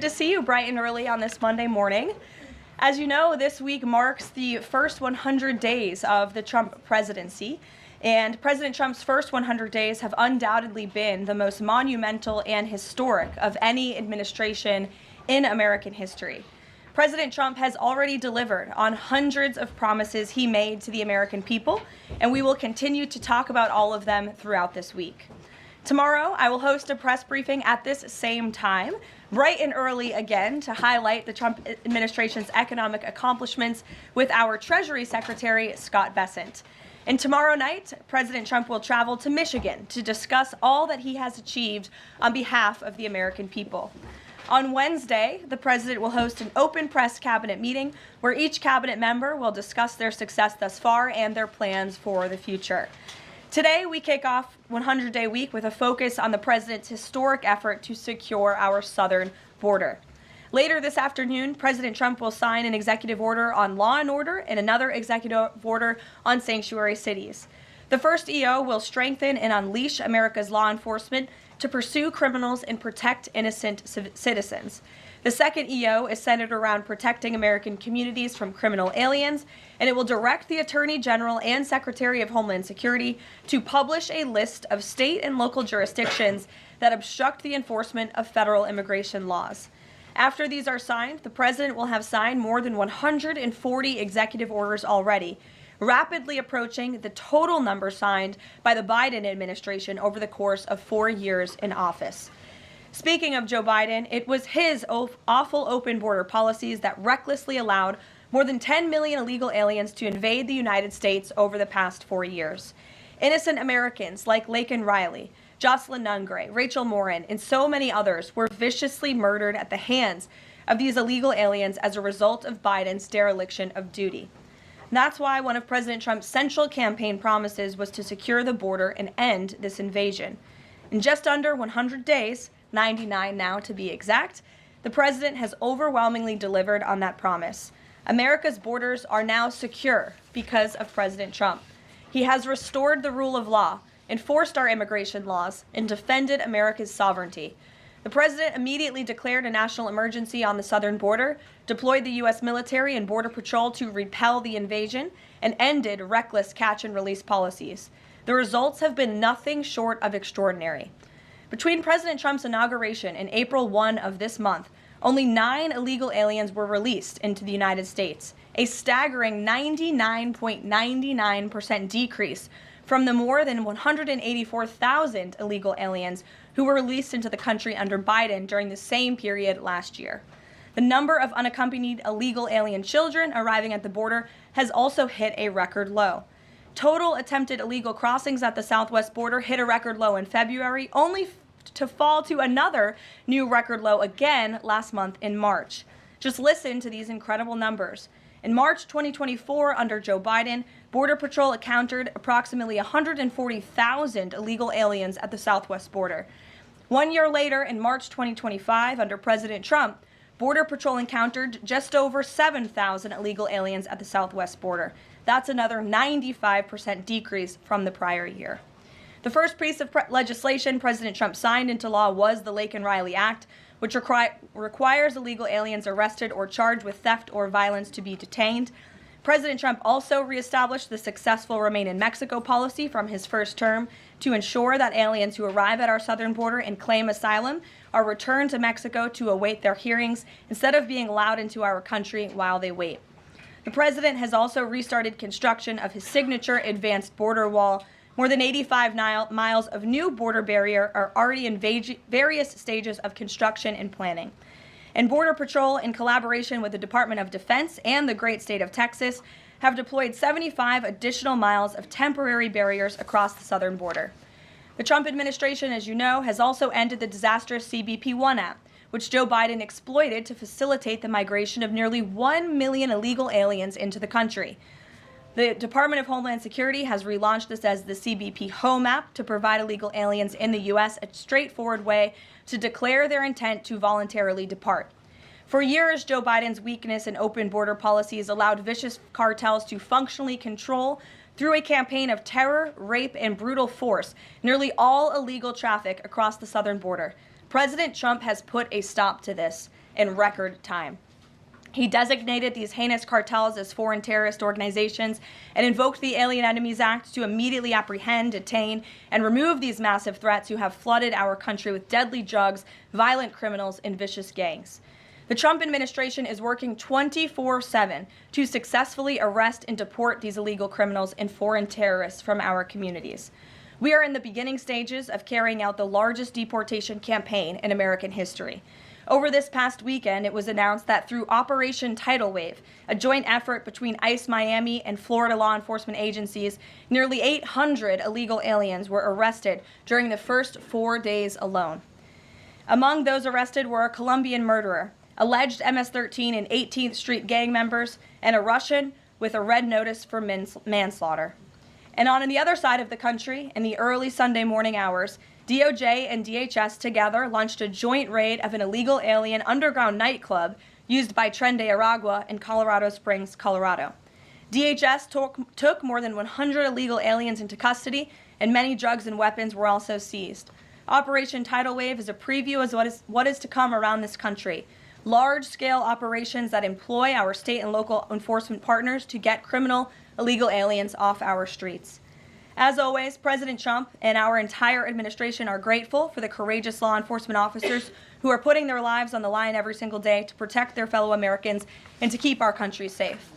To see you bright and early on this Monday morning. As you know, this week marks the first 100 days of the Trump presidency, and President Trump's first 100 days have undoubtedly been the most monumental and historic of any administration in American history. President Trump has already delivered on hundreds of promises he made to the American people, and we will continue to talk about all of them throughout this week. Tomorrow, I will host a press briefing at this same time, bright and early again, to highlight the Trump administration's economic accomplishments with our Treasury Secretary, Scott Bessent. And tomorrow night, President Trump will travel to Michigan to discuss all that he has achieved on behalf of the American people. On Wednesday, the president will host an open press cabinet meeting where each cabinet member will discuss their success thus far and their plans for the future. Today, we kick off 100-day week with a focus on the president's historic effort to secure our southern border. Later this afternoon, President Trump will sign an executive order on law and order and another executive order on sanctuary cities. The first EO will strengthen and unleash America's law enforcement to pursue criminals and protect innocent citizens. The second EO is centered around protecting American communities from criminal aliens, and it will direct the Attorney General and Secretary of Homeland Security to publish a list of state and local jurisdictions that obstruct the enforcement of federal immigration laws. After these are signed, the president will have signed more than 140 executive orders already, rapidly approaching the total number signed by the Biden administration over the course of 4 years in office. Speaking of Joe Biden, it was his awful open border policies that recklessly allowed more than 10 million illegal aliens to invade the United States over the past 4 years. Innocent Americans like Laken Riley, Jocelyn Nungray, Rachel Morin, and so many others were viciously murdered at the hands of these illegal aliens as a result of Biden's dereliction of duty. That's why one of President Trump's central campaign promises was to secure the border and end this invasion. In just under 100 days, 99 now to be exact, the president has overwhelmingly delivered on that promise. America's borders are now secure because of President Trump. He has restored the rule of law, enforced our immigration laws, and defended America's sovereignty. The president immediately declared a national emergency on the southern border, deployed the U.S. military and Border Patrol to repel the invasion, and ended reckless catch-and-release policies. The results have been nothing short of extraordinary. Between President Trump's inauguration and April 1 of this month, only 9 illegal aliens were released into the United States, a staggering 99.99% decrease from the more than 184,000 illegal aliens who were released into the country under Biden during the same period last year. The number of unaccompanied illegal alien children arriving at the border has also hit a record low. Total attempted illegal crossings at the southwest border hit a record low in February, only to fall to another new record low again last month in March. Just listen to these incredible numbers. In March 2024, under Joe Biden, Border Patrol encountered approximately 140,000 illegal aliens at the southwest border. 1 year later, in March 2025, under President Trump, Border Patrol encountered just over 7,000 illegal aliens at the southwest border. That's another 95% decrease from the prior year. The first piece of legislation President Trump signed into law was the Laken Riley Act, which requires illegal aliens arrested or charged with theft or violence to be detained. President Trump also reestablished the successful Remain in Mexico policy from his first term to ensure that aliens who arrive at our southern border and claim asylum are returned to Mexico to await their hearings instead of being allowed into our country while they wait. The president has also restarted construction of his signature advanced border wall. More than 85 miles of new border barrier are already in various stages of construction and planning. And Border Patrol, in collaboration with the Department of Defense and the great state of Texas, have deployed 75 additional miles of temporary barriers across the southern border. The Trump administration, as you know, has also ended the disastrous CBP-1 app, which Joe Biden exploited to facilitate the migration of nearly 1 million illegal aliens into the country. The Department of Homeland Security has relaunched this as the CBP Home app to provide illegal aliens in the U.S. a straightforward way to declare their intent to voluntarily depart. For years, Joe Biden's weakness in open border policies allowed vicious cartels to functionally control, through a campaign of terror, rape, and brutal force, nearly all illegal traffic across the southern border. President Trump has put a stop to this, in record time. He designated these heinous cartels as foreign terrorist organizations and invoked the Alien Enemies Act to immediately apprehend, detain, and remove these massive threats who have flooded our country with deadly drugs, violent criminals, and vicious gangs. The Trump administration is working 24/7 to successfully arrest and deport these illegal criminals and foreign terrorists from our communities. We are in the beginning stages of carrying out the largest deportation campaign in American history. Over this past weekend, it was announced that through Operation Tidal Wave, a joint effort between ICE Miami and Florida law enforcement agencies, nearly 800 illegal aliens were arrested during the first 4 days alone. Among those arrested were a Colombian murderer, alleged MS-13 and 18th Street gang members, and a Russian with a red notice for manslaughter. And on the other side of the country, in the early Sunday morning hours, DOJ and DHS together launched a joint raid of an illegal alien underground nightclub used by Tren de Aragua in Colorado Springs, Colorado. DHS took more than 100 illegal aliens into custody, and many drugs and weapons were also seized. Operation Tidal Wave is a preview of what is to come around this country. Large-scale operations that employ our state and local enforcement partners to get criminal illegal aliens off our streets. As always, President Trump and our entire administration are grateful for the courageous law enforcement officers who are putting their lives on the line every single day to protect their fellow Americans and to keep our country safe.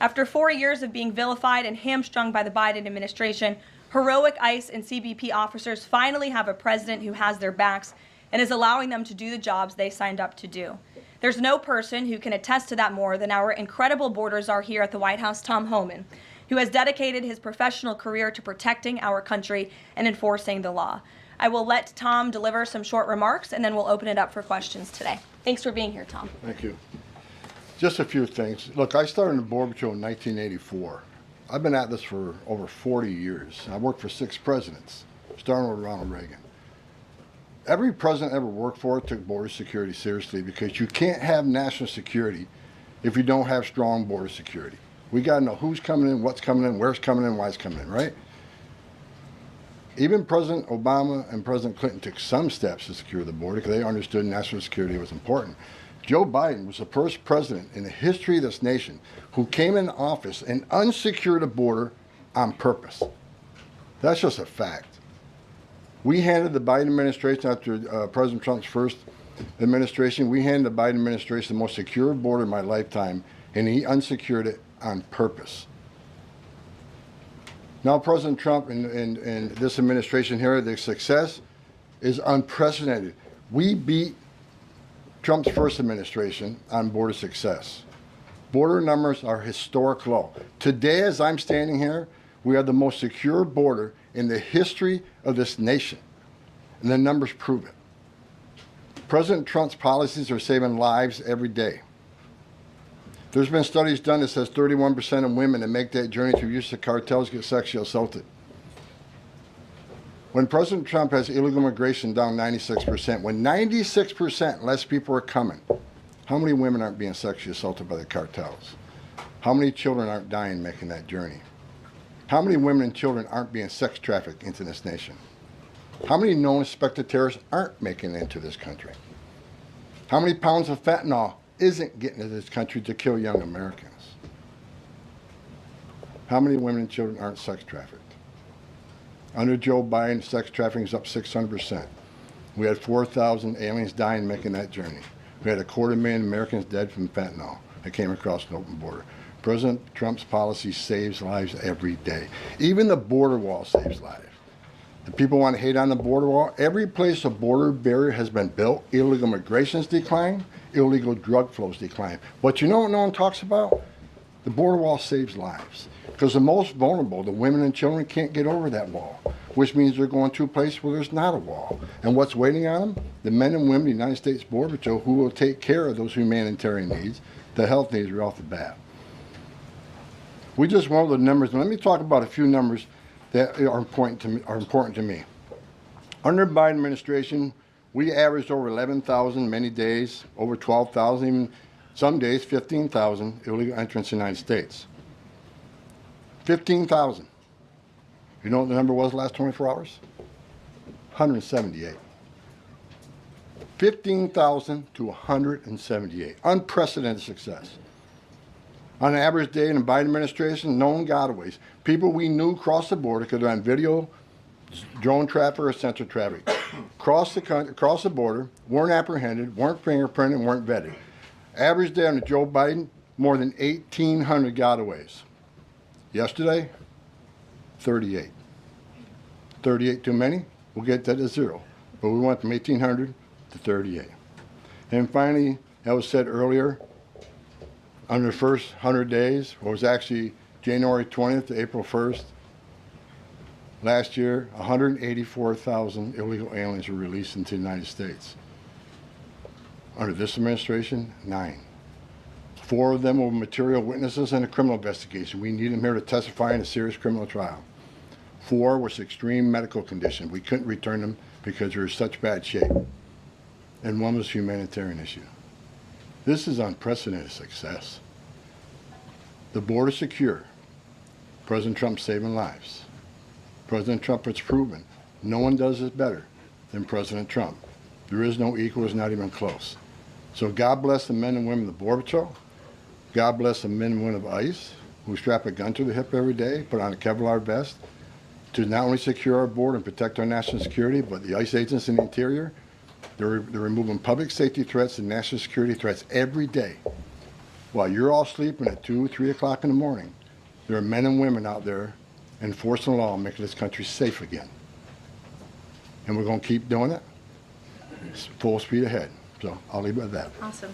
After 4 years of being vilified and hamstrung by the Biden administration, heroic ICE and CBP officers finally have a president who has their backs and is allowing them to do the jobs they signed up to do. There's no person who can attest to that more than our incredible border czar here at the White House, Tom Homan, who has dedicated his professional career to protecting our country and enforcing the law. I will let Tom deliver some short remarks, and then we'll open it up for questions today. Thanks for being here, Tom. Thank you. Just a few things. Look, I started in Border Patrol in 1984. I've been at this for over 40 years. I worked for 6 presidents, starting with Ronald Reagan. Every president ever worked for took border security seriously, because you can't have national security if you don't have strong border security. We got to know who's coming in, what's coming in, where's coming in, why it's coming in, right? Even President Obama and President Clinton took some steps to secure the border because they understood national security was important. Joe Biden was the first president in the history of this nation who came in office and unsecured the border on purpose. That's just a fact. We handed the Biden administration, after President Trump's first administration, we handed the Biden administration the most secure border in my lifetime, and he unsecured it on purpose. Now President Trump and this administration here, their success is unprecedented. We beat Trump's first administration on border success. Border numbers are historic low. Today, as I'm standing here, we have the most secure border in the history of this nation, and the numbers prove it. President Trump's policies are saving lives every day. There's been studies done that says 31% of women that make that journey through use of cartels get sexually assaulted. When President Trump has illegal immigration down 96%, when 96% less people are coming, how many women aren't being sexually assaulted by the cartels? How many children aren't dying making that journey? How many women and children aren't being sex trafficked into this nation? How many known suspected terrorists aren't making it into this country? How many pounds of fentanyl isn't getting into this country to kill young Americans? How many women and children aren't sex trafficked? Under Joe Biden, sex trafficking is up 600%. We had 4,000 aliens dying making that journey. We had 250,000 Americans dead from fentanyl that came across an open border. President Trump's policy saves lives every day. Even the border wall saves lives. The people want to hate on the border wall. Every place a border barrier has been built, illegal migration's declined, illegal drug flows decline. But you know what no one talks about? The border wall saves lives. Because the most vulnerable, the women and children, can't get over that wall, which means they're going to a place where there's not a wall. And what's waiting on them? The men and women of the United States Border Patrol who will take care of those humanitarian needs, the health needs right off the bat. We just went over the numbers, and let me talk about a few numbers that are important to me. Under the Biden administration, we averaged over 11,000 many days, over 12,000, even some days 15,000 illegal entrants in the United States. 15,000. You know what the number was the last 24 hours? 178. 15,000 to 178. Unprecedented success. On an average day in the Biden administration, known gotaways. People we knew crossed the border because they're on video, drone traffic, or sensor traffic. Crossed the border, weren't apprehended, weren't fingerprinted, weren't vetted. Average day under Joe Biden, more than 1,800 gotaways. Yesterday, 38. 38 too many? We'll get that to 0. But we went from 1,800 to 38. And finally, that was said earlier, under the first 100 days, or it was actually January 20th to April 1st, last year, 184,000 illegal aliens were released into the United States. Under this administration, 9. 4 of them were material witnesses in a criminal investigation. We need them here to testify in a serious criminal trial. 4 was extreme medical condition. We couldn't return them because they were in such bad shape. And 1 was a humanitarian issue. This is unprecedented success. The border is secure. President Trump saving lives. President Trump has proven no one does this better than President Trump. There is no equal, it's not even close. So God bless the men and women of the Border Patrol. God bless the men and women of ICE who strap a gun to the hip every day, put on a Kevlar vest to not only secure our border and protect our national security, but the ICE agents in the interior, they're removing public safety threats and national security threats every day. While you're all sleeping at 2, 3 o'clock in the morning, there are men and women out there enforcing the law and making this country safe again. And we're going to keep doing it. It's full speed ahead. So I'll leave it at that. Awesome.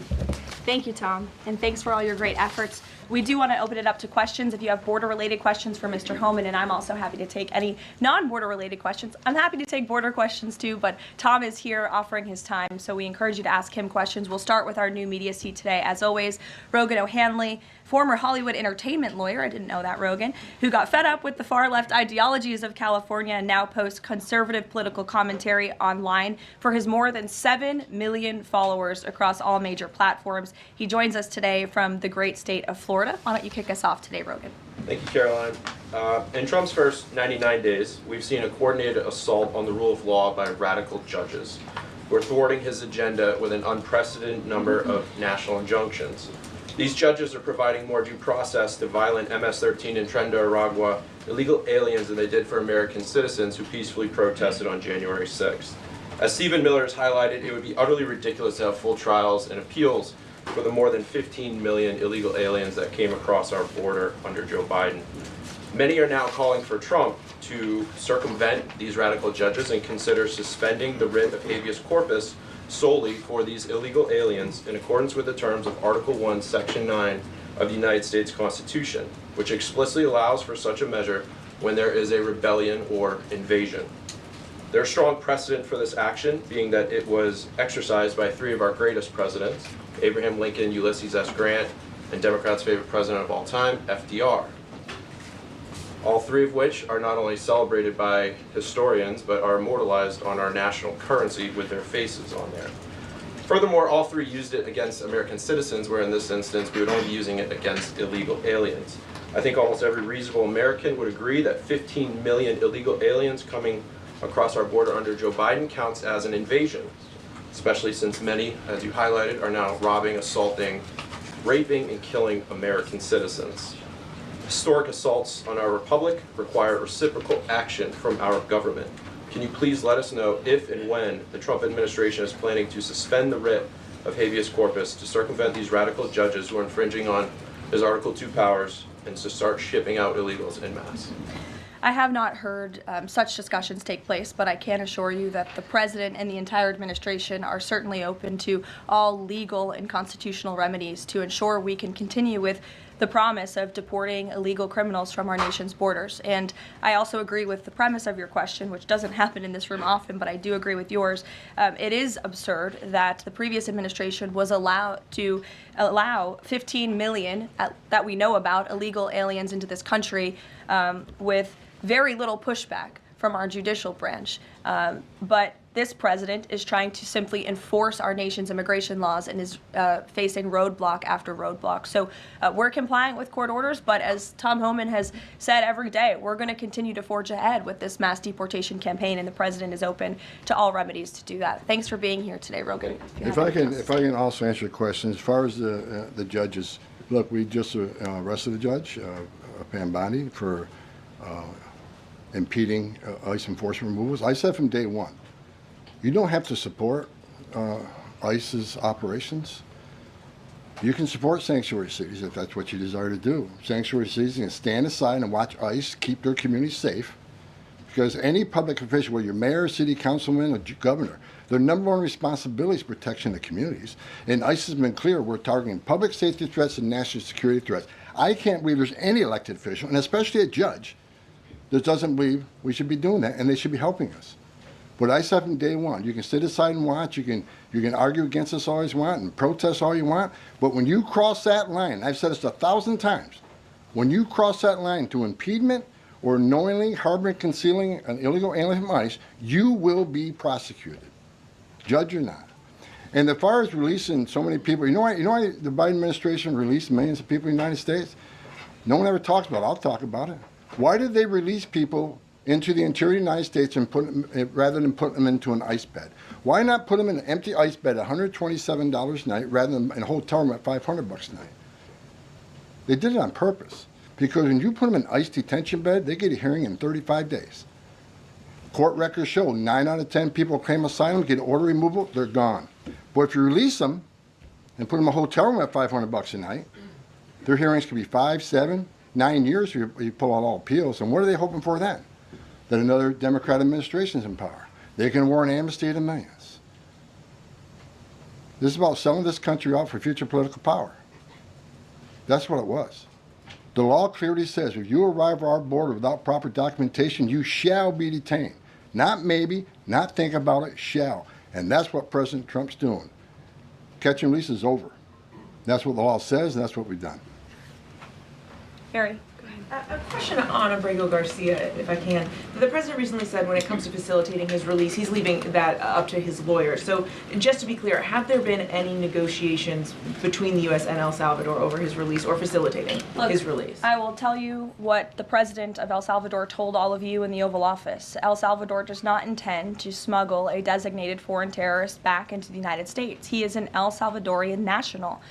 Thank you, Tom, and thanks for all your great efforts. We do want to open it up to questions. If you have border-related questions for Mr. Homan, and I'm also happy to take any non-border-related questions. I'm happy to take border questions too, but Tom is here offering his time, so we encourage you to ask him questions. We'll start with our new media seat today. As always, Rogan O'Hanley, former Hollywood entertainment lawyer, I didn't know that, Rogan, who got fed up with the far-left ideologies of California and now posts conservative political commentary online for his more than 7 million followers across all major platforms. He joins us today from the great state of Florida. Why don't you kick us off today, Rogan? Thank you, Caroline. In Trump's first 99 days, we've seen a coordinated assault on the rule of law by radical judges. We're thwarting his agenda with an unprecedented number of national injunctions. These judges are providing more due process to violent MS-13 and Tren de Aragua illegal aliens than they did for American citizens who peacefully protested on January 6th. As Stephen Miller has highlighted, it would be utterly ridiculous to have full trials and appeals for the more than 15 million illegal aliens that came across our border under Joe Biden. Many are now calling for Trump to circumvent these radical judges and consider suspending the writ of habeas corpus solely for these illegal aliens in accordance with the terms of Article 1, Section 9 of the United States Constitution, which explicitly allows for such a measure when there is a rebellion or invasion. There's strong precedent for this action, being that it was exercised by 3 of our greatest presidents, Abraham Lincoln, Ulysses S. Grant, and Democrats' favorite president of all time, FDR. All 3 of which are not only celebrated by historians, but are immortalized on our national currency with their faces on there. Furthermore, all 3 used it against American citizens, where in this instance we would only be using it against illegal aliens. I think almost every reasonable American would agree that 15 million illegal aliens coming across our border under Joe Biden counts as an invasion, especially since many, as you highlighted, are now robbing, assaulting, raping, and killing American citizens. Historic assaults on our republic require reciprocal action from our government. Can you please let us know if and when the Trump administration is planning to suspend the writ of habeas corpus to circumvent these radical judges who are infringing on his Article 2 powers and to start shipping out illegals en masse? I have not heard such discussions take place, but I can assure you that the president and the entire administration are certainly open to all legal and constitutional remedies to ensure we can continue with the promise of deporting illegal criminals from our nation's borders. And I also agree with the premise of your question, which doesn't happen in this room often, but I do agree with yours. It is absurd that the previous administration was allowed to allow 15 million that we know about illegal aliens into this country with very little pushback from our judicial branch. But this president is trying to simply enforce our nation's immigration laws and is facing roadblock after roadblock. So we're complying with court orders, but as Tom Homan has said every day, we're going to continue to forge ahead with this mass deportation campaign, and the president is open to all remedies to do that. Thanks for being here today, Rogan. If I can also answer your question, as far as the judges, look, we just arrested a judge, Pam Bondi, for impeding ICE enforcement removals. I said from day one, you don't have to support ICE's operations. You can support sanctuary cities if that's what you desire to do. Sanctuary cities can stand aside and watch ICE keep their communities safe, because any public official, whether you're mayor, city councilman, or governor, their number one responsibility is protection of the communities. And ICE has been clear, we're targeting public safety threats and national security threats. I can't believe there's any elected official, and especially a judge, that doesn't believe we should be doing that, and they should be helping us. But I said from day one, you can sit aside and watch, you can argue against us all you want and protest all you want, but when you cross that line, I've said this 1,000 times, when you cross that line to impediment or knowingly harboring, concealing an illegal alien from ICE, you will be prosecuted, judge or not. And as far as releasing so many people, you know why the Biden administration released millions of people in the United States? No one ever talks about it. I'll talk about it. Why did they release people into the interior of the United States and put them, rather than put them into an ICE bed? Why not put them in an empty ICE bed at $127 a night rather than in a hotel room at $500 a night? They did it on purpose, because when you put them in an ICE detention bed, they get a hearing in 35 days. Court records show 9 out of 10 people claim asylum, get order removal, they're gone. But if you release them and put them in a hotel room at $500 a night, their hearings could be 5, 7, 9 years if you pull out all appeals. And what are they hoping for then? That another Democrat administration is in power. They can award an amnesty to millions. This is about selling this country out for future political power. That's what it was. The law clearly says if you arrive at our border without proper documentation, you shall be detained. Not maybe, not think about it, shall. And that's what President Trump's doing. Catch and release is over. That's what the law says, and that's what we've done. Harry. A question on Abrego Garcia, if I can. The president recently said when it comes to facilitating his release, he's leaving that up to his lawyer. So just to be clear, have there been any negotiations between the U.S. and El Salvador over his release or facilitating his release? I will tell you what the president of El Salvador told all of you in the Oval Office. El Salvador does not intend to smuggle a designated foreign terrorist back into the United States. He is an El Salvadorian national.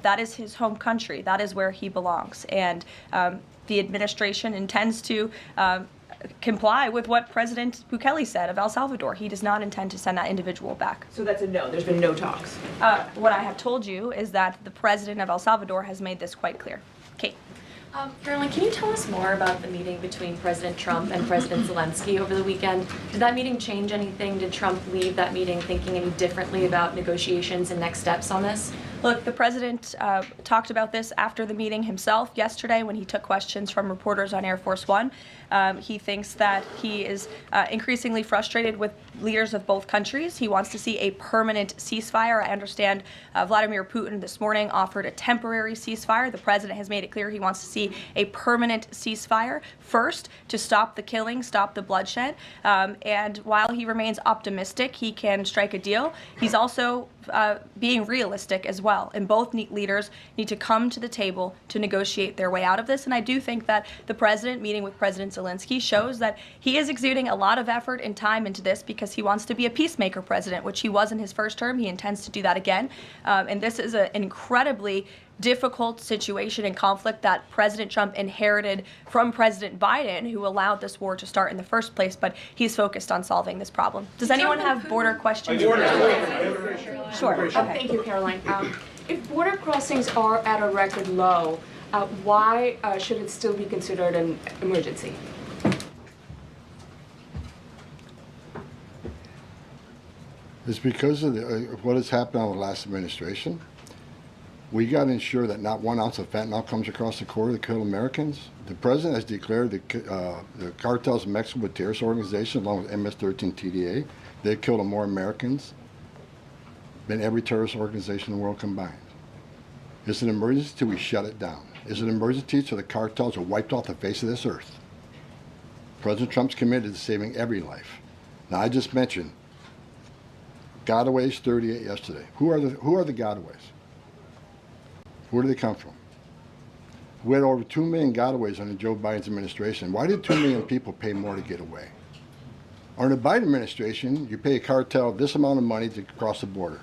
That is his home country. That is where he belongs. And the administration intends to comply with what President Bukele said of El Salvador. He does not intend to send that individual back. So that's a no. There's been no talks. What I have told you is that the president of El Salvador has made this quite clear. Kate. Carolyn, can you tell us more about the meeting between President Trump and President Zelensky over the weekend? Did that meeting change anything? Did Trump leave that meeting thinking any differently about negotiations and next steps on this? Look, the president talked about this after the meeting himself yesterday when he took questions from reporters on Air Force One. He thinks that he is increasingly frustrated with leaders of both countries. He wants to see a permanent ceasefire. I understand Vladimir Putin this morning offered a temporary ceasefire. The president has made it clear he wants to see a permanent ceasefire first to stop the killing, stop the bloodshed. And while he remains optimistic he can strike a deal, he's also being realistic as well. And both leaders need to come to the table to negotiate their way out of this. And I do think that the president meeting with President Zelensky shows that he is exuding a lot of effort and time into this because he wants to be a peacemaker president, which he was in his first term. He intends to do that again. And this is an incredibly difficult situation and conflict that President Trump inherited from President Biden, who allowed this war to start in the first place, but he's focused on solving this problem. Does anyone have border questions? Sure. Okay. Thank you, Caroline. If border crossings are at a record low, why should it still be considered an emergency? It's because of what has happened in the last administration. We got to ensure that not 1 ounce of fentanyl comes across the border to kill Americans. The president has declared the cartels in Mexico a terrorist organization along with MS-13 TDA. They've killed more Americans than every terrorist organization in the world combined. It's an emergency till we shut it down. It's an emergency till the cartels are wiped off the face of this earth. President Trump's committed to saving every life. Now, I just mentioned gotaways, 38 yesterday. Who are the gotaways? Where do they come from? We had over 2 million gotaways under Joe Biden's administration. Why did 2 million people pay more to get away? Under the Biden administration, you pay a cartel this amount of money to cross the border.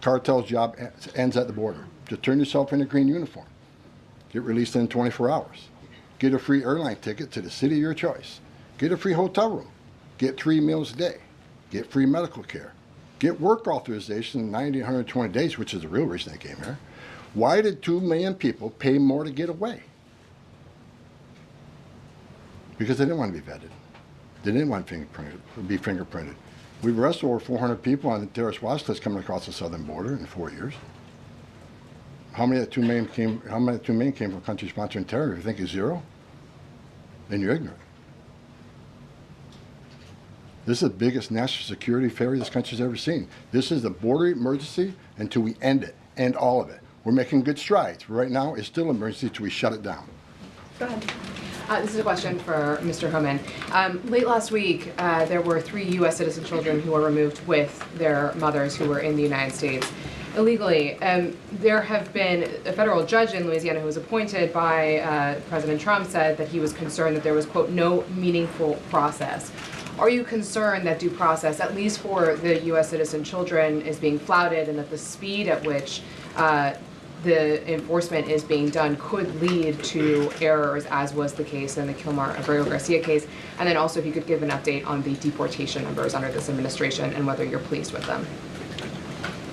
Cartel's job ends at the border. Just turn yourself in a green uniform. Get released in 24 hours. Get a free airline ticket to the city of your choice. Get a free hotel room. Get 3 meals a day. Get free medical care. Get work authorization in 90, 120 days, which is the real reason they came here. Why did 2 million people pay more to get away? Because they didn't want to be vetted. They didn't want to be fingerprinted. We've arrested over 400 people on the terrorist watch list coming across the southern border in 4 years. How many of the 2 million came? How many of the 2 million came from countries sponsoring terror? If you think it's zero, then you're ignorant. This is the biggest national security failure this country's ever seen. This is the border emergency until we end it, end all of it. We're making good strides. But right now, it's still an emergency until we shut it down. Go ahead. This is a question for Mr. Homan. Late last week, there were 3 U.S. citizen children who were removed with their mothers who were in the United States illegally. There have been a federal judge in Louisiana who was appointed by President Trump said that he was concerned that there was, quote, no meaningful process. Are you concerned that due process, at least for the U.S. citizen children, is being flouted and that the speed at which the enforcement is being done could lead to errors, as was the case in the Kilmar-Abrego-Garcia case? And then also if you could give an update on the deportation numbers under this administration and whether you're pleased with them.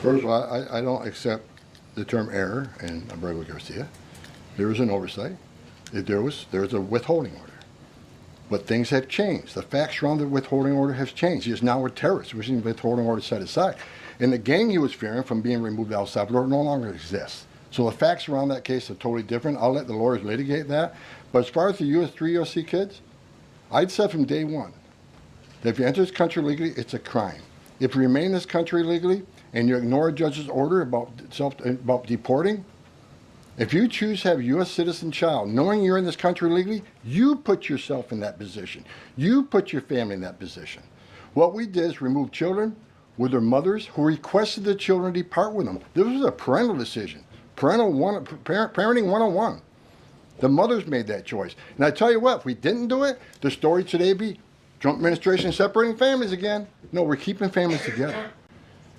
First of all, I don't accept the term error in Abrego-Garcia. There was an oversight. There was a withholding order. But things have changed. The facts around the withholding order have changed. He is now a terrorist. We're seeing the withholding order set aside. And the gang he was fearing from being removed to El Salvador no longer exists. So the facts around that case are totally different. I'll let the lawyers litigate that. But as far as the 3 USC kids, I'd said from day one that if you enter this country legally, it's a crime. If you remain in this country legally and you ignore a judge's order about deporting, if you choose to have a U.S. citizen child, knowing you're in this country legally, you put yourself in that position. You put your family in that position. What we did is remove children with their mothers who requested the children depart with them. This was a parental decision. Parenting 101. The mothers made that choice. And I tell you what, if we didn't do it, the story today would be Trump administration separating families again. No, we're keeping families together.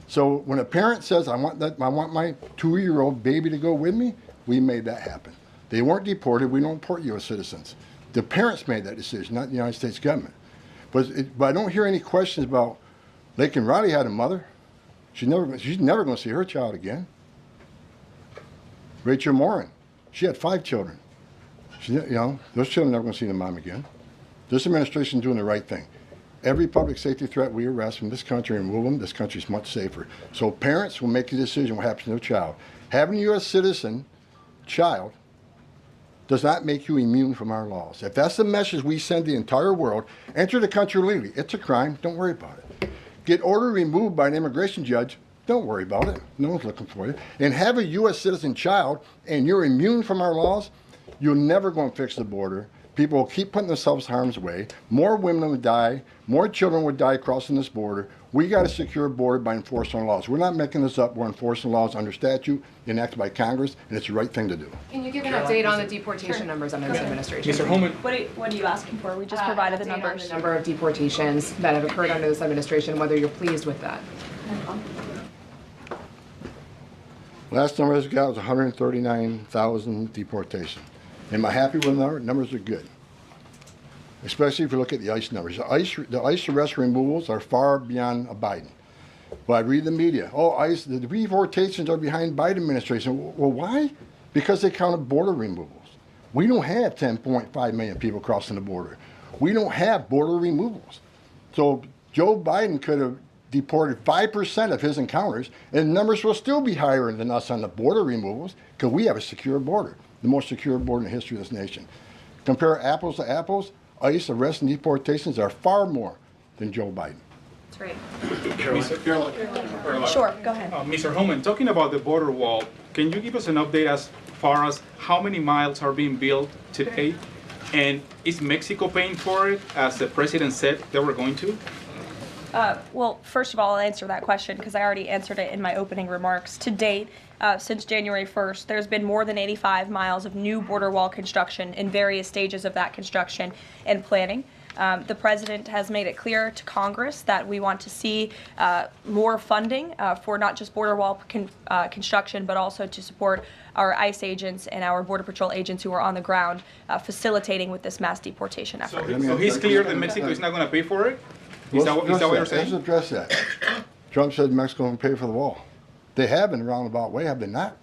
So when a parent says, I want my 2-year-old baby to go with me, we made that happen. They weren't deported. We don't deport U.S. citizens. The parents made that decision, not the United States government. But I don't hear any questions about Laken Riley had a mother. She's never going to see her child again. Rachel Morin, she had 5 children. Those children are never going to see their mom again. This administration is doing the right thing. Every public safety threat we arrest from this country and remove them, this country is much safer. So parents will make a decision what happens to their child. Having a U.S. citizen child does not make you immune from our laws. If that's the message we send the entire world, enter the country legally. It's a crime. Don't worry about it. Get order removed by an immigration judge. Don't worry about it. No one's looking for you. And have a U.S. citizen child, and you're immune from our laws, you're never going to fix the border. People will keep putting themselves in harm's way. More women would die. More children would die crossing this border. We got to secure a border by enforcing our laws. We're not making this up. We're enforcing laws under statute enacted by Congress, and it's the right thing to do. Can you give an update on the deportation numbers under this administration? Mr. Homan. What are you asking for? We just provided the Update on numbers. the number of deportations that have occurred under this administration, whether you're pleased with that. Last number I got was 139,000 deportations. Am I happy with the number? Numbers are good. Especially if you look at the ICE numbers. The ICE arrest removals are far beyond Biden. But I read the media. Oh, ICE, the deportations are behind Biden administration. Well, why? Because they counted border removals. We don't have 10.5 million people crossing the border. We don't have border removals. So Joe Biden could have deported 5% of his encounters, and the numbers will still be higher than us on the border removals because we have a secure border, the most secure border in the history of this nation. Compare apples to apples, ICE arrests and deportations are far more than Joe Biden. That's right. Sure, go ahead. Mr. Homan, talking about the border wall, can you give us an update as far as how many miles are being built today? And is Mexico paying for it, as the president said they were going to? Well, first of all, I'll answer that question because I already answered it in my opening remarks. To date, since January 1st, there's been more than 85 miles of new border wall construction in various stages of that construction and planning. The president has made it clear to Congress that we want to see more funding for not just border wall construction, but also to support our ICE agents and our Border Patrol agents who are on the ground facilitating with this mass deportation effort. So he's clear that Mexico is not going to pay for it? Is that what you're saying? Let's address that. Trump said Mexico will pay for the wall. They have in a roundabout way, have they not?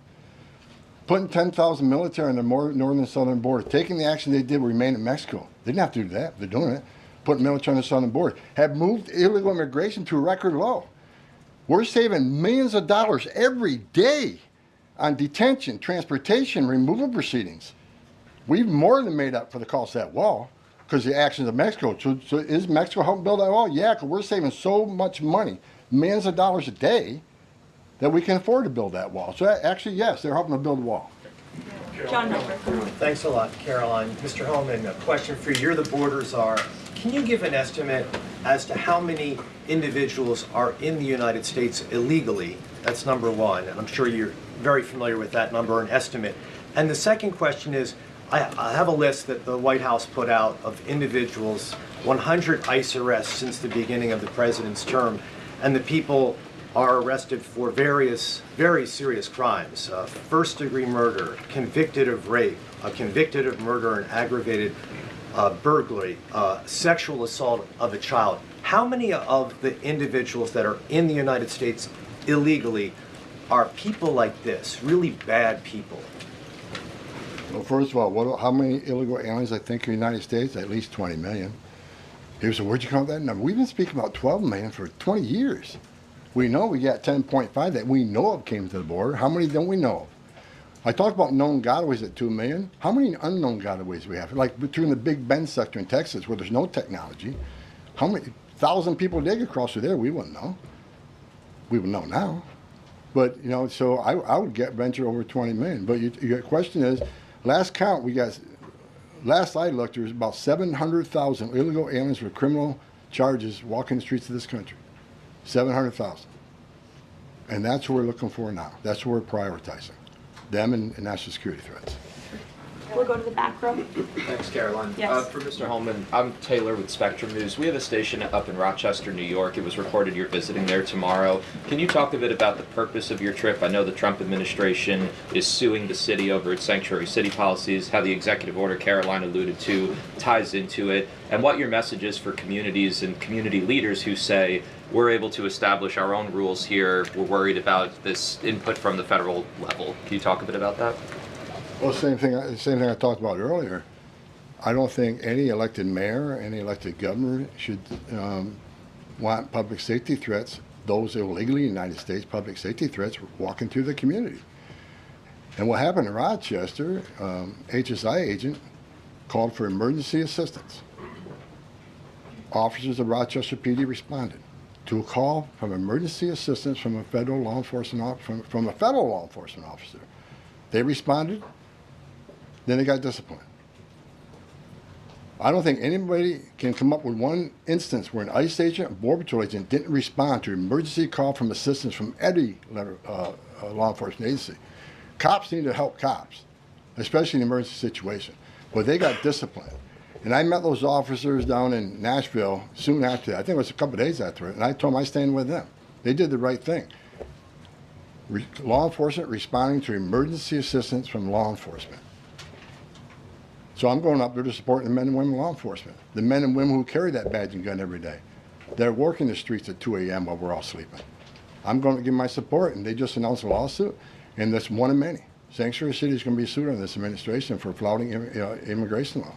Putting 10,000 military on the northern and southern border, taking the action they did remain in Mexico. They didn't have to do that. They're doing it. Putting military on the southern border. Have moved illegal immigration to a record low. We're saving millions of dollars every day on detention, transportation, removal proceedings. We've more than made up for the cost of that wall because of the actions of Mexico. So is Mexico helping build that wall? Yeah, because we're saving so much money, millions of dollars a day, that we can afford to build that wall. So actually, yes, they're helping to build a wall. John Milner. Thanks a lot, Caroline. Mr. Homan, a question for you. You're the border czar. Can you give an estimate as to how many individuals are in the United States illegally? That's number one, and I'm sure you're very familiar with that number, an estimate. And the second question is, I have a list that the White House put out of individuals, 100 ICE arrests since the beginning of the president's term, and the people are arrested for various very serious crimes. First-degree murder, convicted of rape, convicted of murder and aggravated burglary, sexual assault of a child. How many of the individuals that are in the United States illegally are people like this, really bad people? Well, first of all, how many illegal aliens I think in the United States? At least 20 million. People say, where'd you come up with that number? We've been speaking about 12 million for 20 years. We know we got 10.5 that we know of came to the border. How many don't we know of? I talked about known gotaways at 2 million. How many unknown gotaways we have? Like between the Big Bend sector in Texas where there's no technology, how many 1,000 people did get across through there? We wouldn't know. We would know now. But, you know, so I would venture over 20 million. But your question is, last count, last I looked, there was about 700,000 illegal aliens with criminal charges walking the streets of this country. 700,000. And that's what we're looking for now. That's what we're prioritizing. Them and national security threats. We'll go to the back row. Thanks, Caroline. Yes. For Mr. Homan, I'm Taylor with Spectrum News. We have a station up in Rochester, New York. It was reported you're visiting there tomorrow. Can you talk a bit about the purpose of your trip? I know the Trump administration is suing the city over its sanctuary city policies, how the executive order Caroline alluded to ties into it, and what your message is for communities and community leaders who say, we're able to establish our own rules here. We're worried about this input from the federal level. Can you talk a bit about that? Well, same thing I talked about earlier. I don't think any elected mayor, any elected governor should want public safety threats, those illegally in the United States, public safety threats, walking through the community. And what happened in Rochester, HSI agent called for emergency assistance. Officers of Rochester PD responded to a call from emergency assistance from a federal law enforcement officer. They responded. Then they got disciplined. I don't think anybody can come up with one instance where an ICE agent or Border Patrol agent didn't respond to an emergency call from assistance from any law enforcement agency. Cops need to help cops, especially in an emergency situation. But they got disciplined. And I met those officers down in Nashville soon after that. I think it was a couple of days after it. And I told them I stand with them. They did the right thing. Law enforcement responding to emergency assistance from law enforcement. So I'm going up there to support the men and women of law enforcement, the men and women who carry that badge and gun every day. They're working the streets at 2 a.m. while we're all sleeping. I'm going to give my support, and they just announced a lawsuit, and that's one of many. Sanctuary City is going to be sued on this administration for flouting immigration law.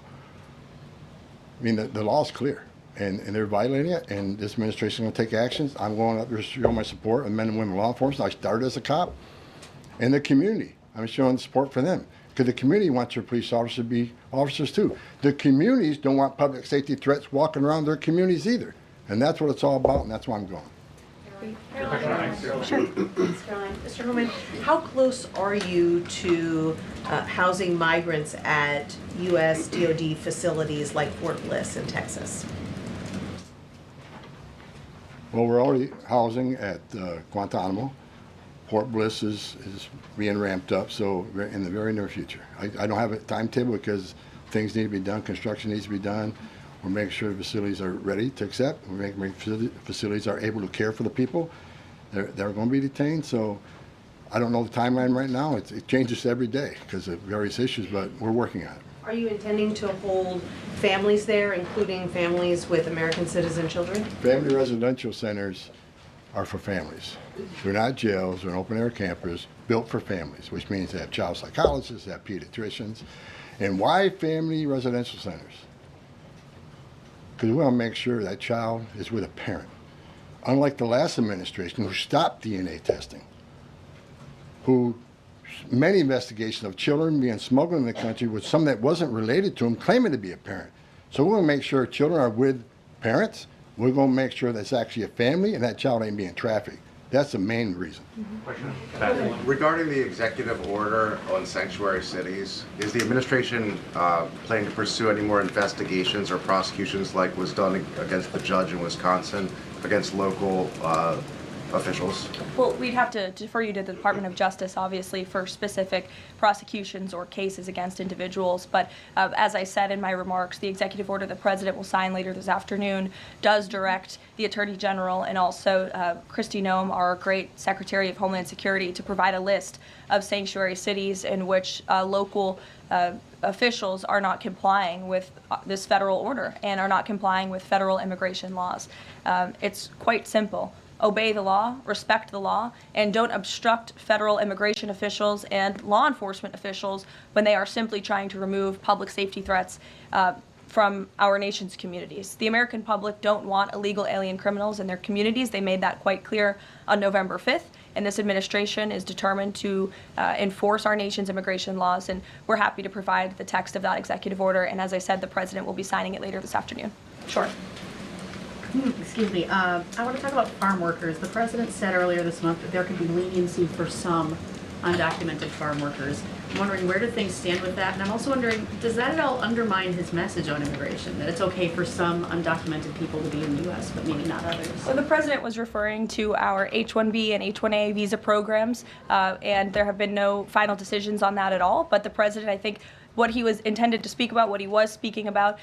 I mean, the law is clear, and they're violating it, and this administration is going to take actions. I'm going up there to show my support of men and women of law enforcement. I started as a cop, and the community. I'm showing support for them. Because the community wants their police officers to be officers too. The communities don't want public safety threats walking around their communities either. And that's what it's all about, and that's why I'm going. Mr. Homan, how close are you to housing migrants at U.S. DoD facilities like Fort Bliss in Texas? Well, we're already housing at Guantanamo. Fort Bliss is being ramped up, so in the very near future. I don't have a timetable because things need to be done, construction needs to be done. We're making sure the facilities are ready to accept. We're making facilities are able to care for the people. They're going to be detained, so I don't know the timeline right now. It changes every day because of various issues, but we're working on it. Are you intending to hold families there, including families with American citizen children? Family residential centers are for families. They're not jails, they're open-air campers built for families, which means they have child psychologists, they have pediatricians. And why family residential centers? Because we want to make sure that child is with a parent. Unlike the last administration who stopped DNA testing, many investigations of children being smuggled in the country with some that wasn't related to them claiming to be a parent. So we're going to make sure children are with parents. We're going to make sure that's actually a family and that child ain't being trafficked. That's the main reason. Regarding the executive order on sanctuary cities, is the administration planning to pursue any more investigations or prosecutions like was done against the judge in Wisconsin, against local officials? Well, we'd have to defer you to the Department of Justice, obviously, for specific prosecutions or cases against individuals. But as I said in my remarks, the executive order the President will sign later this afternoon does direct the Attorney General and also Kristi Noem, our great Secretary of Homeland Security, to provide a list of sanctuary cities in which local officials are not complying with this federal order and are not complying with federal immigration laws. It's quite simple. Obey the law, respect the law, and don't obstruct federal immigration officials and law enforcement officials when they are simply trying to remove public safety threats from our nation's communities. The American public don't want illegal alien criminals in their communities. They made that quite clear on November 5th, and this administration is determined to enforce our nation's immigration laws, and we're happy to provide the text of that executive order, and as I said, the President will be signing it later this afternoon. Sure. Excuse me, I want to talk about farm workers. The President said earlier this month that there could be leniency for some undocumented farm workers. I'm wondering, where do things stand with that? And I'm also wondering, does that at all undermine his message on immigration, that it's okay for some undocumented people to be in the U.S., but maybe not others? Well, the President was referring to our H-1B and H-1A visa programs, and there have been no final decisions on that at all. But the President, I think, what he was intended to speak about, what he was speaking about,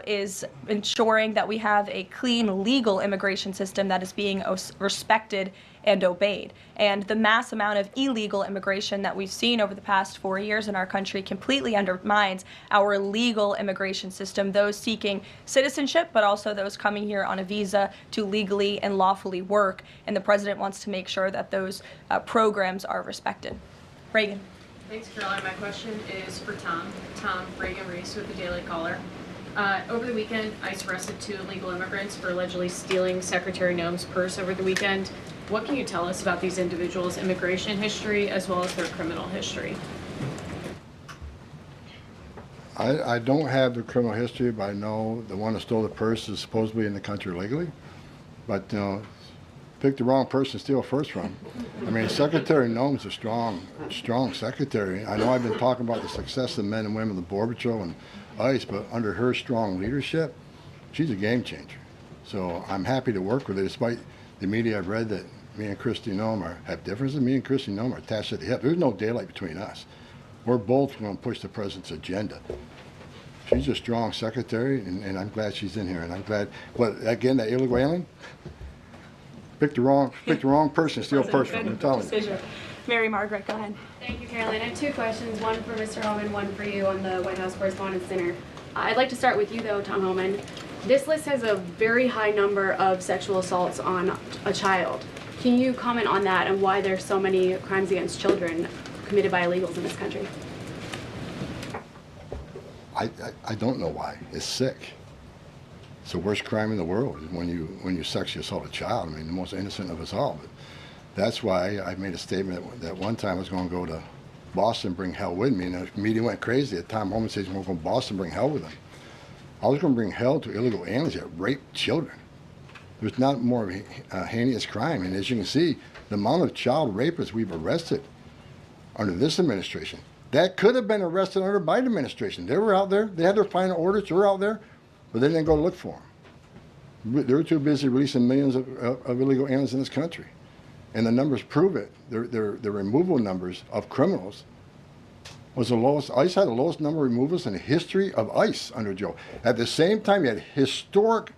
is ensuring that we have a clean, legal immigration system that is being respected and obeyed. And the mass amount of illegal immigration that we've seen over the past 4 years in our country completely undermines our legal immigration system, those seeking citizenship, but also those coming here on a visa to legally and lawfully work. And the President wants to make sure that those programs are respected. Reagan. Thanks, Caroline. My question is for Tom. Tom, Reagan Reese with the Daily Caller. Over the weekend, ICE arrested 2 illegal immigrants for allegedly stealing Secretary Noem's purse over the weekend. What can you tell us about these individuals' immigration history as well as their criminal history? I don't have the criminal history, but I know the one that stole the purse is supposedly in the country legally. But, you know, pick the wrong person to steal a purse from. I mean, Secretary Noem's a strong secretary. I know I've been talking about the success of men and women of the Border Patrol and ICE, but under her strong leadership, she's a game changer. So I'm happy to work with her, despite the media I've read that me and Kristi Noem have differences. Me and Kristi Noem are attached at the hip. There's no daylight between us. We're both going to push the president's agenda. She's a strong secretary, and I'm glad she's in here. And I'm glad, but again, that illegal alien, pick the wrong person, steal a purse from. I'm telling you. Mary Margaret, go ahead. Thank you, Caroline. I have 2 questions, one for Mr. Homan, one for you on the White House Correspondents' Dinner. I'd like to start with you, though, Tom Homan. This list has a very high number of sexual assaults on a child. Can you comment on that and why there's so many crimes against children committed by illegals in this country? I don't know why. It's sick. It's the worst crime in the world when you sexually assault a child. I mean, the most innocent of us all. But that's why I made a statement that one time I was going to go to Boston and bring hell with me. And the media went crazy. At Tom Homan says, we're going to Boston and bring hell with them. I was going to bring hell to illegal aliens that rape children. There's not more heinous crime. And as you can see, the amount of child rapists we've arrested under this administration, that could have been arrested under the Biden administration. They were out there. They had their final orders. They were out there, but they didn't go look for them. They were too busy releasing millions of illegal aliens in this country. And the numbers prove it. The removal numbers of criminals was the lowest. ICE had the lowest number of removals in the history of ICE under Joe. At the same time, you had historic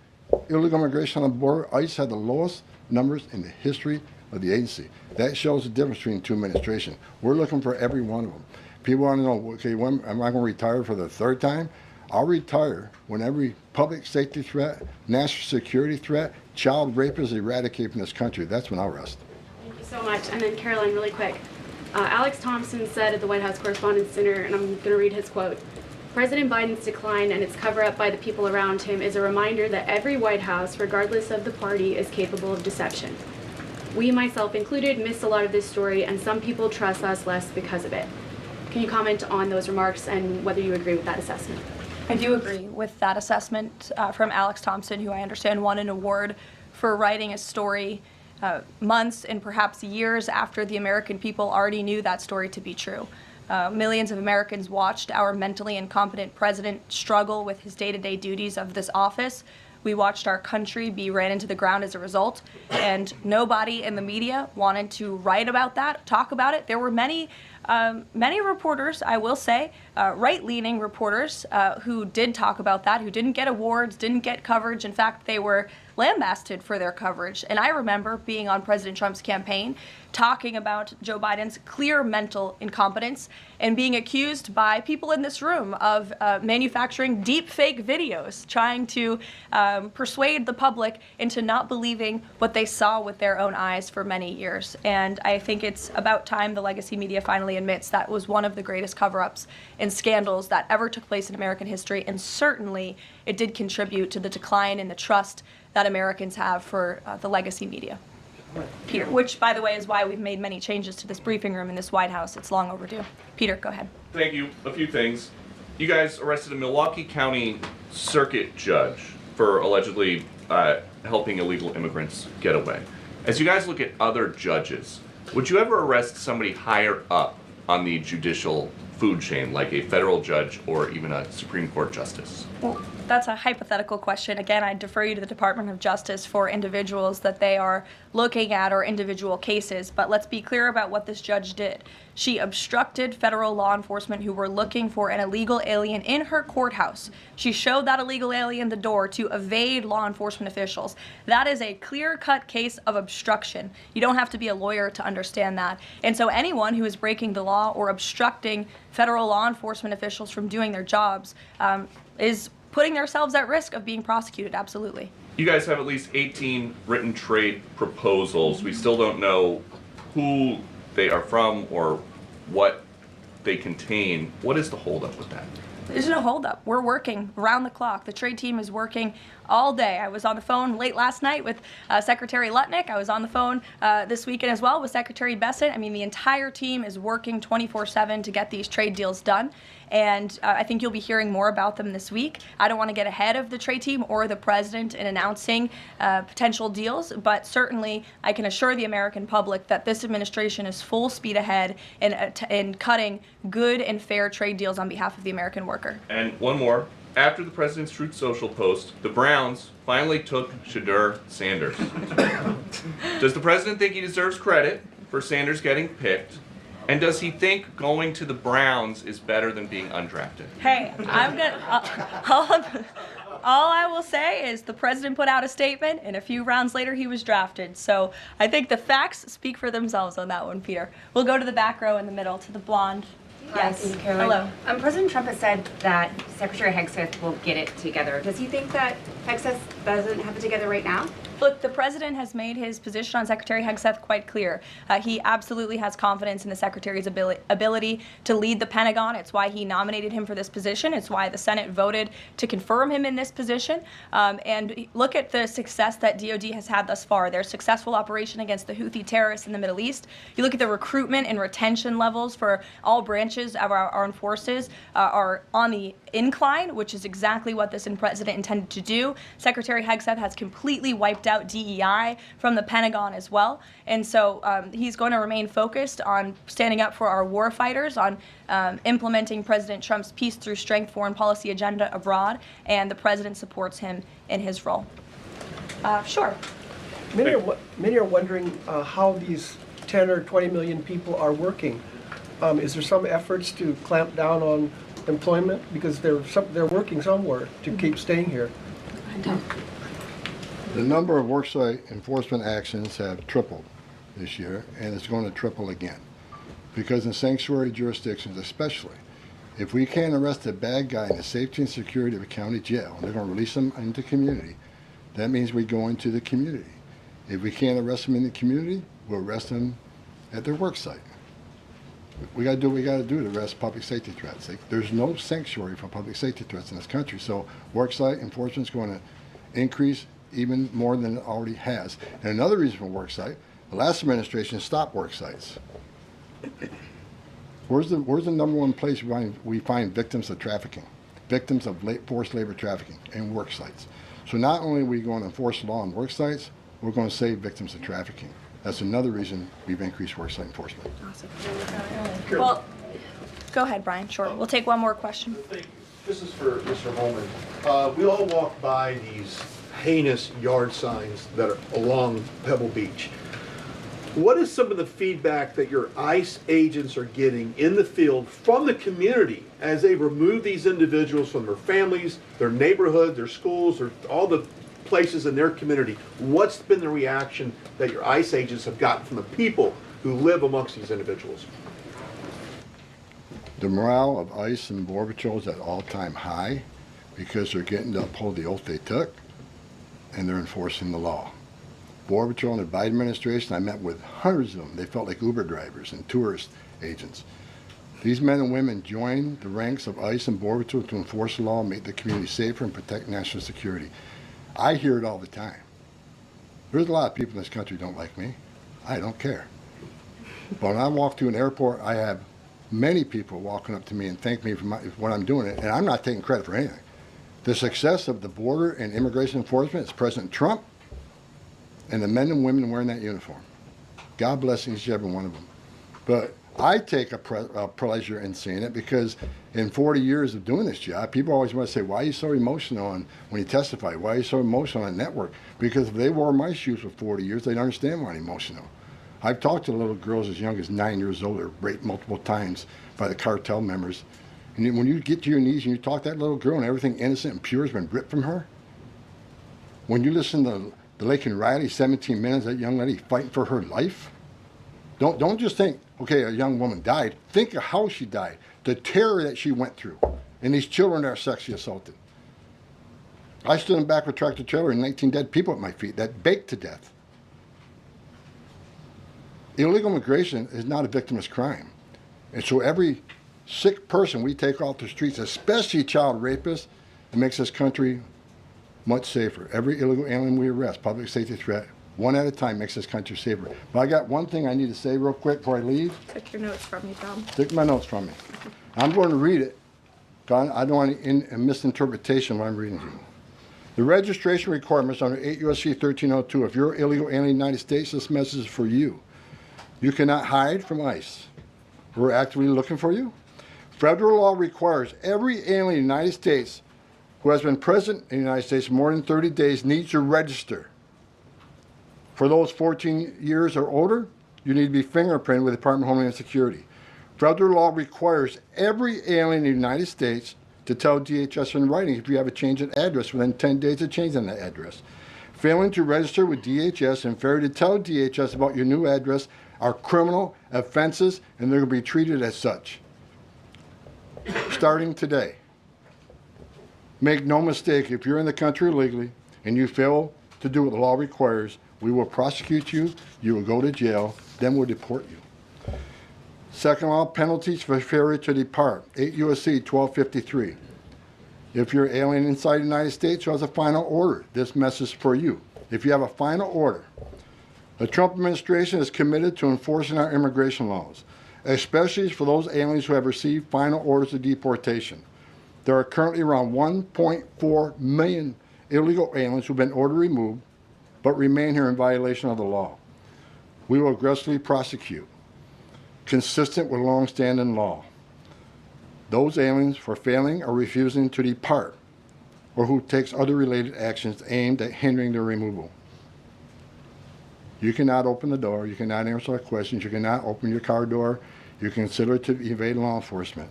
illegal immigration on the border. ICE had the lowest numbers in the history of the agency. That shows the difference between the two administrations. We're looking for every one of them. People want to know, okay, when am I going to retire for the third time? I'll retire when every public safety threat, national security threat, child rape is eradicated from this country. That's when I'll rest. Thank you so much. And then Caroline, really quick. Alex Thompson said at the White House Correspondents' Dinner, and I'm going to read his quote, "President Biden's decline and its cover-up by the people around him is a reminder that every White House, regardless of the party, is capable of deception. We, myself included, missed a lot of this story, and some people trust us less because of it." Can you comment on those remarks and whether you agree with that assessment? I do agree with that assessment from Alex Thompson, who I understand won an award for writing a story months and perhaps years after the American people already knew that story to be true. Millions of Americans watched our mentally incompetent president struggle with his day-to-day duties of this office. We watched our country be ran into the ground as a result, and nobody in the media wanted to write about that, talk about it. There were many reporters, I will say, right-leaning reporters who did talk about that, who didn't get awards, didn't get coverage. In fact, they were lambasted for their coverage. And I remember being on President Trump's campaign, talking about Joe Biden's clear mental incompetence and being accused by people in this room of manufacturing deep fake videos, trying to persuade the public into not believing what they saw with their own eyes for many years. And I think it's about time the legacy media finally admits that was one of the greatest cover-ups and scandals that ever took place in American history, and certainly it did contribute to the decline in the trust that Americans have for the legacy media. Peter, which, by the way, is why we've made many changes to this briefing room in this White House. It's long overdue. Peter, go ahead. Thank you. A few things. You guys arrested a Milwaukee County Circuit judge for allegedly helping illegal immigrants get away. As you guys look at other judges, would you ever arrest somebody higher up on the judicial food chain, like a federal judge or even a Supreme Court justice? Well, that's a hypothetical question. Again, I defer you to the Department of Justice for individuals that they are looking at or individual cases. But let's be clear about what this judge did. She obstructed federal law enforcement who were looking for an illegal alien in her courthouse. She showed that illegal alien the door to evade law enforcement officials. That is a clear-cut case of obstruction. You don't have to be a lawyer to understand that. And so anyone who is breaking the law or obstructing federal law enforcement officials from doing their jobs is putting themselves at risk of being prosecuted, absolutely. You guys have at least 18 written trade proposals. We still don't know who they are from or what they contain. What is the holdup with that? There's no holdup. We're working around the clock. The trade team is working all day. I was on the phone late last night with Secretary Lutnick. I was on the phone this weekend as well with Secretary Bessent. I mean, the entire team is working 24/7 to get these trade deals done. And I think you'll be hearing more about them this week. I don't want to get ahead of the trade team or the president in announcing potential deals, but certainly I can assure the American public that this administration is full speed ahead in cutting good and fair trade deals on behalf of the American worker. And one more. After the president's Truth Social post, the Browns finally took Shadur Sanders. Does the president think he deserves credit for Sanders getting picked? And does he think going to the Browns is better than being undrafted? Hey, I'm gonna. All I will say is the president put out a statement, and a few rounds later he was drafted. So I think the facts speak for themselves on that one, Peter. We'll go to the back row in the middle, to the blonde. Yes. Caroline. Hello. President Trump has said that Secretary Hegseth will get it together. Does he think that Hegseth doesn't have it together right now? Look, the president has made his position on Secretary Hegseth quite clear. He absolutely has confidence in the secretary's ability to lead the Pentagon. It's why he nominated him for this position. It's why the Senate voted to confirm him in this position. And look at the success that DOD has had thus far. Their successful operation against the Houthi terrorists in the Middle East. You look at the recruitment and retention levels for all branches of our armed forces are on the incline, which is exactly what this president intended to do. true. Secretary Hegseth has completely wiped out DEI from the Pentagon as well. And so he's going to remain focused on standing up for our war fighters, on implementing President Trump's peace through strength foreign policy agenda abroad, and the president supports him in his role. Sure. Many are wondering how these 10 or 20 million people are working. Is there some efforts to clamp down on employment because they're working somewhere to keep staying here? The number of worksite enforcement actions have tripled this year, and it's going to triple again. Because in sanctuary jurisdictions especially, if we can't arrest a bad guy in the safety and security of a county jail, and they're going to release them into the community, that means we go into the community. If we can't arrest them in the community, we'll arrest them at their work site. We got to do what we got to do to arrest public safety threats. There's no sanctuary for public safety threats in this country, so worksite enforcement is going to increase even more than it already has. And another reason for worksite, the last administration stopped worksites. Where's the number one place we find victims of trafficking, victims of forced labor trafficking, and work sites? So not only are we going to enforce the law on work sites, we're going to save victims of trafficking. That's another reason we've increased worksite enforcement. Awesome. Well, go ahead, Brian. Sure. We'll take one more question. Thank you. This is for Mr. Homan. We all walk by these heinous yard signs that are along Pebble Beach. What is some of the feedback that your ICE agents are getting in the field from the community as they remove these individuals from their families, their neighborhood, their schools, or all the places in their community? What's been the reaction that your ICE agents have gotten from the people who live amongst these individuals? The morale of ICE and Border Patrol is at all-time high because they're getting to uphold the oath they took, and they're enforcing the law. Border Patrol and the Biden administration, I met with hundreds of them. They felt like Uber drivers and tourist agents. These men and women joined the ranks of ICE and Border Patrol to enforce the law, make the community safer, and protect national security. I hear it all the time. There's a lot of people in this country who don't like me. I don't care. But when I walk through an airport, I have many people walking up to me and thank me for what I'm doing, and I'm not taking credit for anything. The success of the border and immigration enforcement is President Trump and the men and women wearing that uniform. God bless each and every one of them. But I take a pleasure in seeing it because in 40 years of doing this job, people always want to say, why are you so emotional when you testify? Why are you so emotional on network? Because if they wore my shoes for 40 years, they'd understand why I'm emotional. I've talked to little girls as young as 9 years old that were raped multiple times by the cartel members. And when you get to your knees and you talk to that little girl and everything innocent and pure has been ripped from her, when you listen to the Lake and Riley, 17 minutes, that young lady fighting for her life, don't just think, okay, a young woman died. Think of how she died, the terror that she went through, and these children that are sexually assaulted. I stood in the back of a tractor trailer and 19 dead people at my feet that baked to death. Illegal immigration is not a victimless crime. And so every sick person we take off the streets, especially child rapists, it makes this country much safer. Every illegal alien we arrest, public safety threat, one at a time, makes this country safer. But I got one thing I need to say real quick before I leave. Take your notes from you, Tom. Take my notes from me. I'm going to read it. I don't want any misinterpretation of what I'm reading to you. The registration requirements under 8 U.S.C. 1302. If you're an illegal alien in the United States, this message is for you. You cannot hide from ICE. We're actively looking for you. Federal law requires every alien in the United States who has been present in the United States more than 30 days needs to register. For those 14 years or older, you need to be fingerprinted with the Department of Homeland Security. Federal law requires every alien in the United States to tell DHS in writing if you have a change of address within 10 days of changing that address. Failing to register with DHS and failure to tell DHS about your new address are criminal offenses, and they're going to be treated as such. Starting today. Make no mistake, if you're in the country illegally and you fail to do what the law requires, we will prosecute you, you will go to jail, then we'll deport you. Second law, penalties for failure to depart, 8 U.S.C. 1253. If you're an alien inside the United States who has a final order, this message is for you. If you have a final order, the Trump administration is committed to enforcing our immigration laws, especially for those aliens who have received final orders of deportation. There are currently around 1.4 million illegal aliens who've been ordered removed but remain here in violation of the law. We will aggressively prosecute, consistent with long-standing law, those aliens for failing or refusing to depart or who takes other related actions aimed at hindering their removal. You cannot open the door, you cannot answer our questions, you cannot open your car door, you consider it to evade law enforcement.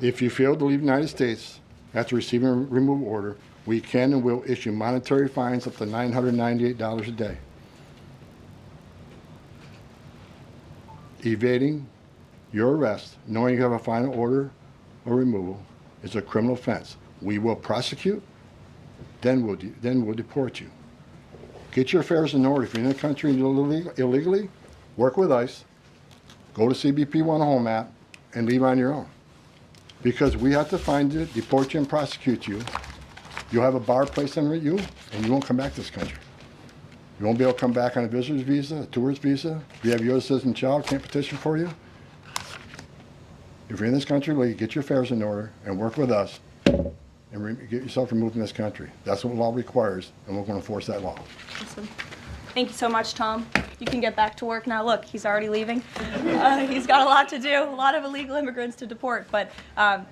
If you fail to leave the United States after receiving a removal order, we can and will issue monetary fines up to $998 a day. Evading your arrest, knowing you have a final order or removal, is a criminal offense. We will prosecute, then we'll deport you. Get your affairs in order. If you're in the country illegally, work with ICE, go to CBP 1 Home app, and leave on your own. Because we have to find you, deport you, and prosecute you. You'll have a bar placed on you, and you won't come back to this country. You won't be able to come back on a visitor's visa, a tourist visa. If you have your citizen child, can't petition for you. If you're in this country, well, you get your affairs in order and work with us and get yourself removed from this country. That's what the law requires, and we're going to enforce that law. Awesome. Thank you so much, Tom. You can get back to work now. Look, he's already leaving. He's got a lot to do, a lot of illegal immigrants to deport. But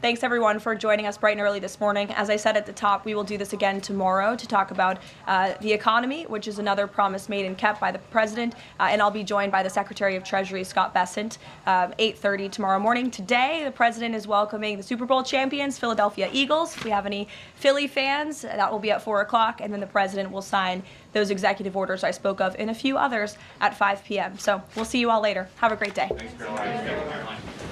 thanks, everyone, for joining us bright and early this morning. As I said at the top, we will do this again tomorrow to talk about the economy, which is another promise made and kept by the president. And I'll be joined by the Secretary of Treasury, Scott Bessent, 8:30 tomorrow morning. Today, the president is welcoming the Super Bowl champions, Philadelphia Eagles. If we have any Philly fans, that will be at 4 o'clock. And then the president will sign those executive orders I spoke of and a few others at 5 p.m. So we'll see you all later. Have a great day. Thanks, Caroline.